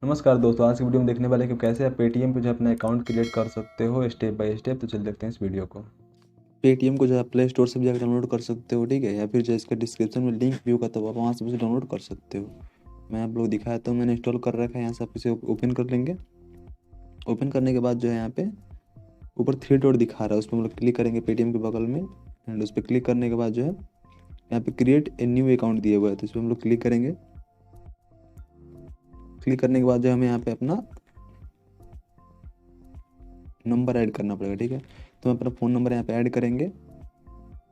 नमस्कार दोस्तों, आज की वीडियो में देखने वाले हैं कि कैसे आप पेटीएम पे जो है अपना अकाउंट क्रिएट कर सकते हो स्टेप बाय स्टेप। तो चल देखते हैं इस वीडियो को। पेटीएम को जो है प्ले स्टोर से भी जाकर डाउनलोड कर सकते हो, ठीक है, या फिर जो इसका डिस्क्रिप्शन में लिंक भी होगा तो आप वहाँ से भी डाउनलोड कर सकते हो। मैं आप लोग दिखाया तो मैंने इंस्टॉल कर रखा है। यहाँ से आप इसे ओपन कर लेंगे। ओपन करने के बाद जो है यहाँ पे ऊपर थ्री डॉट दिखा रहा है, उस पर हम लोग क्लिक करेंगे पेटीएम के बगल में। एंड उस पर क्लिक करने के बाद जो है यहाँ पे क्रिएट ए न्यू अकाउंट दिया हुआ है, तो इस पर हम लोग क्लिक करेंगे। क्लिक करने के बाद जो हमें यहाँ पे अपना नंबर ऐड करना पड़ेगा, ठीक है। तो हम अपना फ़ोन नंबर यहाँ पे ऐड करेंगे।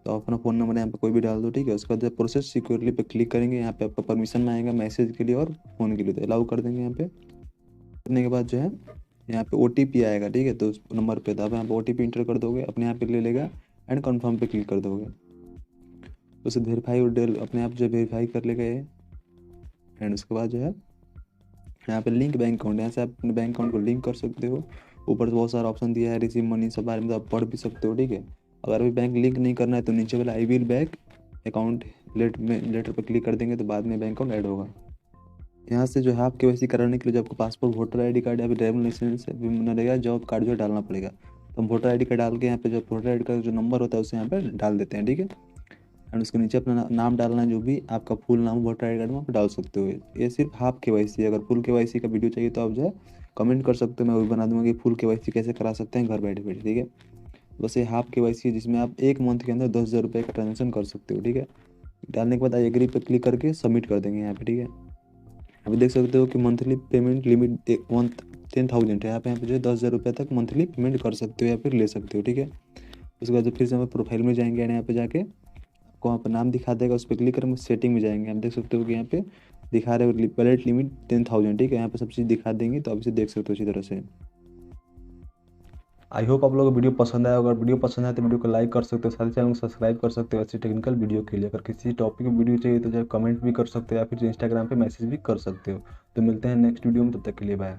तो अपना फ़ोन नंबर यहाँ पे कोई भी डाल दो, ठीक है। उसके बाद प्रोसेस सिक्योरली पे क्लिक करेंगे। यहाँ पे आपका परमिशन में आएगा मैसेज के लिए और फ़ोन के लिए, तो अलाउ कर देंगे। यहाँ पे करने के बाद जो है यहाँ पे OTP आएगा, ठीक है। तो उस नंबर पे तो आप यहाँ पे OTP इंटर कर दोगे, अपने यहाँ पे ले लेगा। एंड कन्फर्म पे क्लिक कर दोगे, उसे वेरीफाई और अपने आप जो वेरीफाई कर लेगा ये। एंड उसके बाद जो है यहाँ पे लिंक बैंक अकाउंट, यहाँ से आप अपने बैंक अकाउंट को लिंक कर सकते हो। ऊपर से बहुत सारा ऑप्शन दिया है, रिसीव मनी सब बारे में तो आप पढ़ भी सकते हो, ठीक है। अगर अभी बैंक लिंक नहीं करना है तो नीचे वाला I will bank account letter पर क्लिक कर देंगे तो बाद में बैंक अकाउंट ऐड होगा। यहाँ से जो है आप KYC कराने के लिए जो आपको पासपोर्ट, वोटर ID कार्ड या फिर ड्राइविंग लाइसेंस भी बना रहेगा, जॉब कार्ड जो है डालना पड़ेगा। तो हम वोटर ID कार्ड डाल के यहाँ पे जो वोटर ID का जो नंबर होता है उसे यहाँ पे डाल देते हैं, ठीक है। एंड उसके नीचे अपना नाम डालना है, जो भी आपका फुल नाम वोटर ID कार्ड में आप डाल सकते हो। ये सिर्फ हाफ KYC है। अगर फुल KYC का वीडियो चाहिए तो आप जो है कमेंट कर सकते हो, मैं वो भी बना दूंगा कि फुल KYC कैसे करा सकते हैं घर बैठे बैठे, ठीक है। बस ये हाफ KYC है जिसमें आप एक मंथ के अंदर 10,000 रुपये का ट्रांजेक्शन कर सकते हो, ठीक है। डालने के बाद आई एग्री पे क्लिक करके सबमिट कर देंगे यहाँ पे, ठीक है। अभी देख सकते हो कि मंथली पेमेंट लिमिट एक मंथ 10,000 है। यहाँ पे जो है 10,000 रुपये तक मंथली पेमेंट कर सकते हो या फिर ले सकते हो, ठीक है। उसके बाद फिर से हम प्रोफाइल में जाएंगे एंड यहाँ पे जाके आपको वहाँ पर नाम दिखा देगा, उस पर क्लिक करेंगे, सेटिंग में जाएंगे। आप देख सकते हो कि यहाँ पे दिखा रहे हो वैलेट लिमिट 10,000, ठीक है। यहाँ पे सब चीज़ दिखा देंगे तो आप इसे देख सकते हो अच्छी तरह से। आई होप आप लोगों को वीडियो पसंद आया। अगर वीडियो पसंद आए तो वीडियो को लाइक कर सकते हो, साथ ही चैनल को सब्सक्राइब कर सकते हो ऐसी टेक्निकल वीडियो के लिए। अगर किसी टॉपिक में वीडियो चाहिए तो जो कमेंट भी कर सकते हो या फिर इंस्टाग्राम पे मैसेज भी कर सकते हो। तो मिलते हैं नेक्स्ट वीडियो में, तब तक के लिए बाय।